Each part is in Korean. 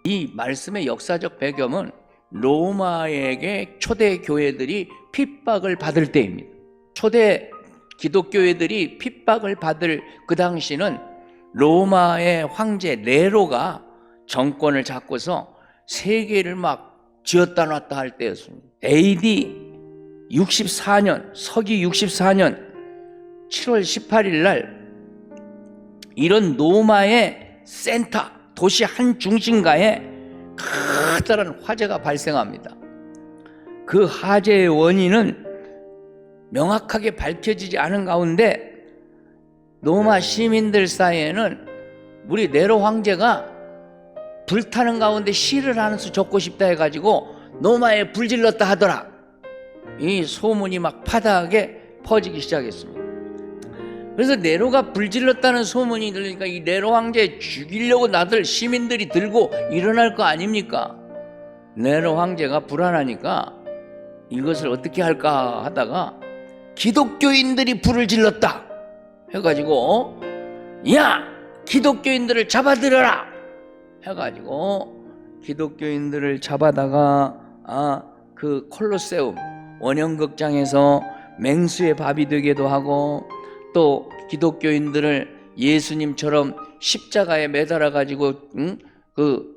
이 말씀의 역사적 배경은 로마에게 초대 교회들이 핍박을 받을 때입니다. 초대 기독교회들이 핍박을 받을 그 당시는 로마의 황제 네로가 정권을 잡고서 세계를 막 쥐었다 놨다 할 때였습니다. AD 64년, 서기 64년 7월 18일 날 이런 로마의 센터, 도시 한 중심가에 커다란 화재가 발생합니다. 그 화재의 원인은 명확하게 밝혀지지 않은 가운데 로마 시민들 사이에는 우리 네로 황제가 불타는 가운데 시를 하나 수 적고 싶다 해가지고 로마에 불질렀다 하더라. 이 소문이 막 파다하게 퍼지기 시작했습니다. 그래서 네로가 불질렀다는 소문이 들리니까 이 네로 황제 죽이려고 나들 시민들이 들고 일어날 거 아닙니까? 네로 황제가 불안하니까 이것을 어떻게 할까 하다가 기독교인들이 불을 질렀다 해가지고 야! 기독교인들을 잡아들여라 해가지고 기독교인들을 잡아다가 그 콜로세움 원형극장에서 맹수의 밥이 되기도 하고 또 기독교인들을 예수님처럼 십자가에 매달아 가지고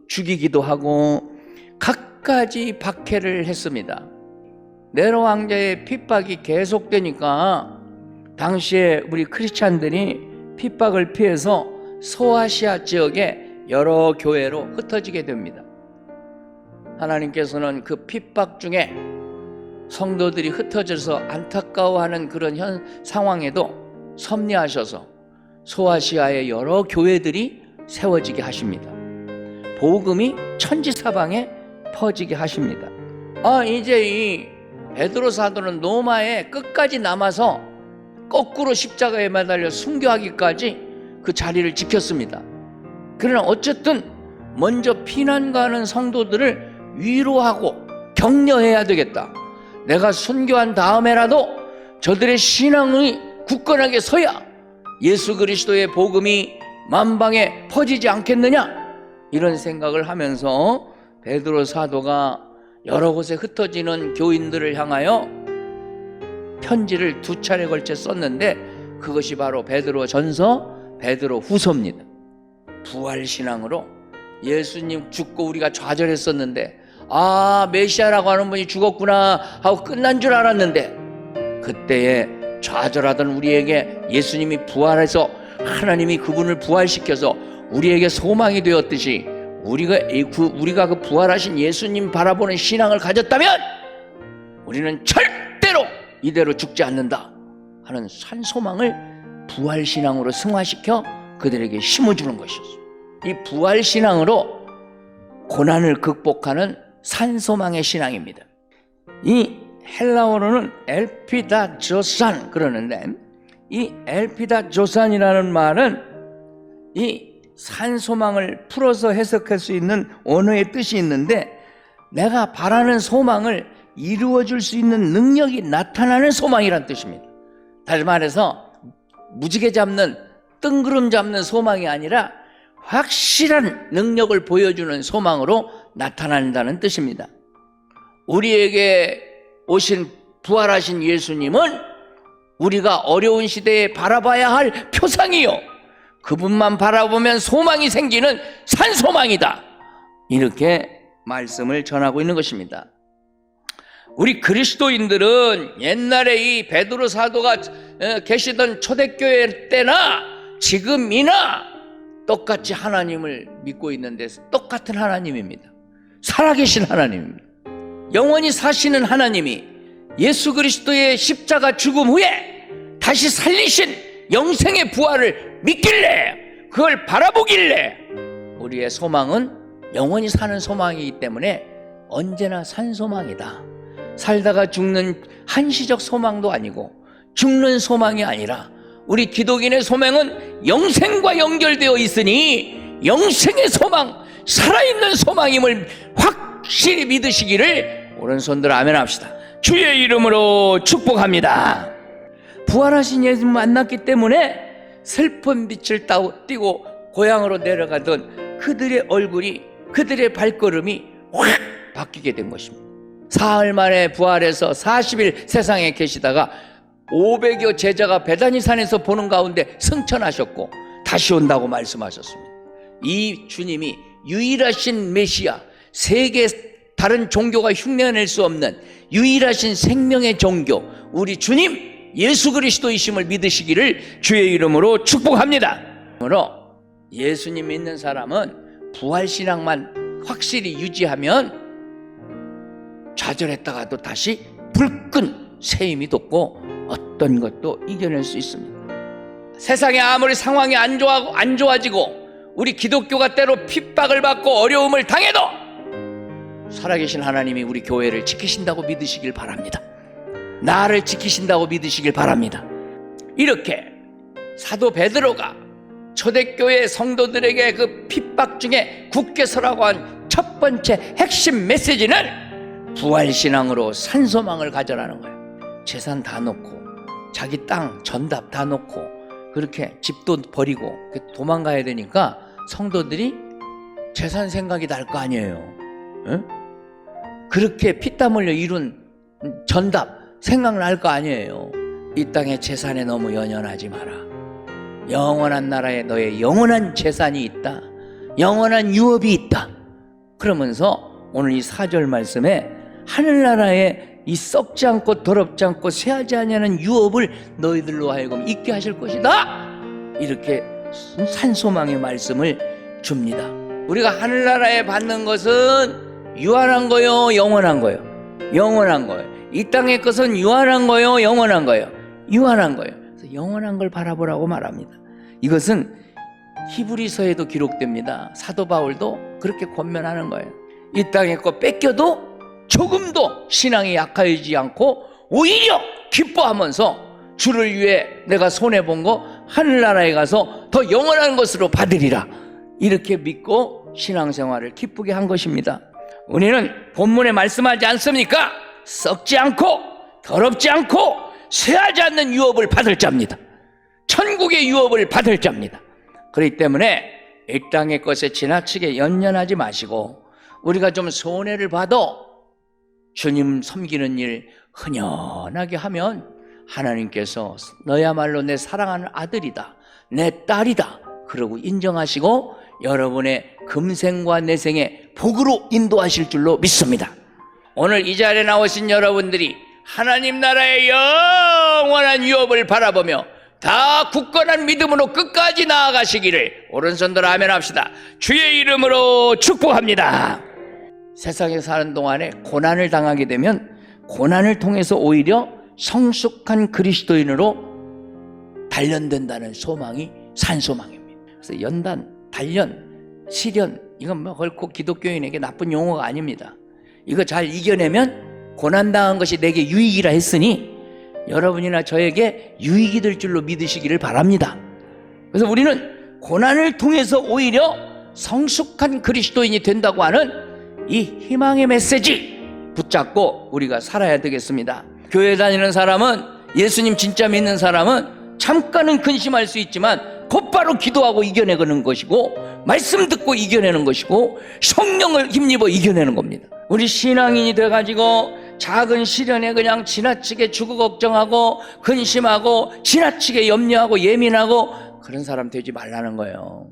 죽이기도 하고 갖가지 박해를 했습니다. 네로 황제의 핍박이 계속되니까 당시에 우리 크리스찬들이 핍박을 피해서 소아시아 지역의 여러 교회로 흩어지게 됩니다. 하나님께서는 그 핍박 중에 성도들이 흩어져서 안타까워하는 그런 상황에도 섭리하셔서 소아시아의 여러 교회들이 세워지게 하십니다. 복음이 천지사방에 퍼지게 하십니다. 이제 이 베드로 사도는 로마에 끝까지 남아서 거꾸로 십자가에 매달려 순교하기까지 그 자리를 지켰습니다. 그러나 어쨌든 먼저 피난 가는 성도들을 위로하고 격려해야 되겠다. 내가 순교한 다음에라도 저들의 신앙이 굳건하게 서야 예수 그리스도의 복음이 만방에 퍼지지 않겠느냐, 이런 생각을 하면서 베드로 사도가 여러 곳에 흩어지는 교인들을 향하여 편지를 2차례 걸쳐 썼는데 그것이 바로 베드로 전서, 베드로 후서입니다. 부활신앙으로 예수님 죽고 우리가 좌절했었는데 메시아라고 하는 분이 죽었구나 하고 끝난 줄 알았는데 그때에 좌절하던 우리에게 예수님이 부활해서 하나님이 그분을 부활시켜서 우리에게 소망이 되었듯이 우리가 그 부활하신 예수님 바라보는 신앙을 가졌다면 우리는 절대로 이대로 죽지 않는다 하는 산소망을 부활신앙으로 승화시켜 그들에게 심어주는 것이었습니다. 이 부활신앙으로 고난을 극복하는 산소망의 신앙입니다. 이 헬라어로는 엘피다조산 그러는데 이 엘피다조산이라는 말은 이 산소망을 풀어서 해석할 수 있는 언어의 뜻이 있는데 내가 바라는 소망을 이루어줄 수 있는 능력이 나타나는 소망이란 뜻입니다. 다시 말해서 무지개 잡는 뜬구름 잡는 소망이 아니라 확실한 능력을 보여주는 소망으로 나타난다는 뜻입니다. 우리에게 오신 부활하신 예수님은 우리가 어려운 시대에 바라봐야 할 표상이요, 그분만 바라보면 소망이 생기는 산소망이다, 이렇게 말씀을 전하고 있는 것입니다. 우리 그리스도인들은 옛날에 이 베드로 사도가 계시던 초대교회 때나 지금이나 똑같이 하나님을 믿고 있는데 똑같은 하나님입니다. 살아계신 하나님입니다. 영원히 사시는 하나님이 예수 그리스도의 십자가 죽음 후에 다시 살리신 영생의 부활을 믿길래, 그걸 바라보길래 우리의 소망은 영원히 사는 소망이기 때문에 언제나 산소망이다. 살다가 죽는 한시적 소망도 아니고 죽는 소망이 아니라 우리 기독인의 소망은 영생과 연결되어 있으니 영생의 소망, 살아있는 소망임을 확실히 믿으시기를 오른손들 아멘 합시다. 주의 이름으로 축복합니다. 부활하신 예수 만났기 때문에 슬픈 빛을 띠고 고향으로 내려가던 그들의 얼굴이 그들의 발걸음이 확 바뀌게 된 것입니다. 사흘 만에 부활해서 40일 세상에 계시다가 500여 제자가 베다니산에서 보는 가운데 승천하셨고 다시 온다고 말씀하셨습니다. 이 주님이 유일하신 메시아, 세계 다른 종교가 흉내낼 수 없는 유일하신 생명의 종교, 우리 주님 예수 그리스도이심을 믿으시기를 주의 이름으로 축복합니다. 그러므로 예수님 믿는 사람은 부활신앙만 확실히 유지하면 좌절했다가도 다시 불끈 새 힘이 돋고 어떤 것도 이겨낼 수 있습니다. 세상에 아무리 상황이 안 좋아지고 우리 기독교가 때로 핍박을 받고 어려움을 당해도 살아계신 하나님이 우리 교회를 지키신다고 믿으시길 바랍니다. 나를 지키신다고 믿으시길 바랍니다. 이렇게 사도 베드로가 초대교회 성도들에게 그 핍박 중에 굳게 서라고 한 첫 번째 핵심 메시지는 부활신앙으로 산소망을 가져라는 거예요. 재산 다 놓고 자기 땅 전답 다 놓고 그렇게 집도 버리고 도망가야 되니까 성도들이 재산 생각이 날 거 아니에요. 응? 그렇게 피땀 흘려 이룬 전답 생각날 거 아니에요. 이 땅의 재산에 너무 연연하지 마라. 영원한 나라에 너의 영원한 재산이 있다. 영원한 유업이 있다. 그러면서 오늘 이 4절 말씀에 하늘나라에 이 썩지 않고 더럽지 않고 쇠하지 아니하는 유업을 너희들로 하여금 있게 하실 것이다. 이렇게 산소망의 말씀을 줍니다. 우리가 하늘나라에 받는 것은 유한한 거요, 영원한 거요? 영원한 거예요. 이 땅의 것은 유한한 거요, 영원한 거요? 유한한 거예요. 그래서 영원한 걸 바라보라고 말합니다. 이것은 히브리서에도 기록됩니다. 사도 바울도 그렇게 권면하는 거예요. 이 땅의 것 뺏겨도 조금도 신앙이 약해지지 않고 오히려 기뻐하면서 주를 위해 내가 손해본 거 하늘나라에 가서 더 영원한 것으로 받으리라. 이렇게 믿고 신앙생활을 기쁘게 한 것입니다. 우리는 본문에 말씀하지 않습니까? 썩지 않고 더럽지 않고 쇠하지 않는 유업을 받을 자입니다. 천국의 유업을 받을 자입니다. 그렇기 때문에 이 땅의 것에 지나치게 연연하지 마시고 우리가 좀 손해를 봐도 주님 섬기는 일 흔연하게 하면 하나님께서 너야말로 내 사랑하는 아들이다, 내 딸이다 그러고 인정하시고 여러분의 금생과 내생의 복으로 인도하실 줄로 믿습니다. 오늘 이 자리에 나오신 여러분들이 하나님 나라의 영원한 유업을 바라보며 다 굳건한 믿음으로 끝까지 나아가시기를 오른손 들어 아멘 합시다. 주의 이름으로 축복합니다. 세상에 사는 동안에 고난을 당하게 되면 고난을 통해서 오히려 성숙한 그리스도인으로 단련된다는 소망이 산소망입니다. 그래서 연단, 단련, 시련 이건 뭐 결코 기독교인에게 나쁜 용어가 아닙니다. 이거 잘 이겨내면 고난당한 것이 내게 유익이라 했으니 여러분이나 저에게 유익이 될 줄로 믿으시기를 바랍니다. 그래서 우리는 고난을 통해서 오히려 성숙한 그리스도인이 된다고 하는 이 희망의 메시지 붙잡고 우리가 살아야 되겠습니다. 교회 다니는 사람은, 예수님 진짜 믿는 사람은 잠깐은 근심할 수 있지만 곧바로 기도하고 이겨내는 것이고 말씀 듣고 이겨내는 것이고 성령을 힘입어 이겨내는 겁니다. 우리 신앙인이 돼가지고 작은 시련에 그냥 지나치게 주고 걱정하고 근심하고 지나치게 염려하고 예민하고 그런 사람 되지 말라는 거예요.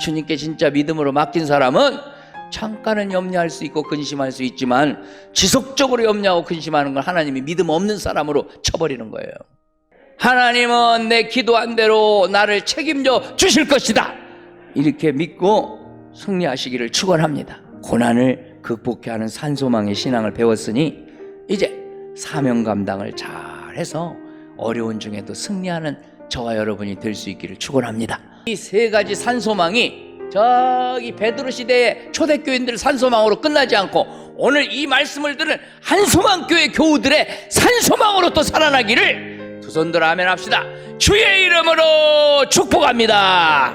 주님께 진짜 믿음으로 맡긴 사람은 잠깐은 염려할 수 있고 근심할 수 있지만 지속적으로 염려하고 근심하는 건 하나님이 믿음 없는 사람으로 쳐버리는 거예요. 하나님은 내 기도한 대로 나를 책임져 주실 것이다. 이렇게 믿고 승리하시기를 축원합니다. 고난을 극복해 하는 산소망의 신앙을 배웠으니 이제 사명 감당을 잘해서 어려운 중에도 승리하는 저와 여러분이 될 수 있기를 축원합니다. 이 세 가지 산소망이 저기 베드로 시대의 초대교인들 산소망으로 끝나지 않고 오늘 이 말씀을 들은 한소망교회 교우들의 산소망으로 또 살아나기를 두 손 들어 아멘 합시다. 주의 이름으로 축복합니다.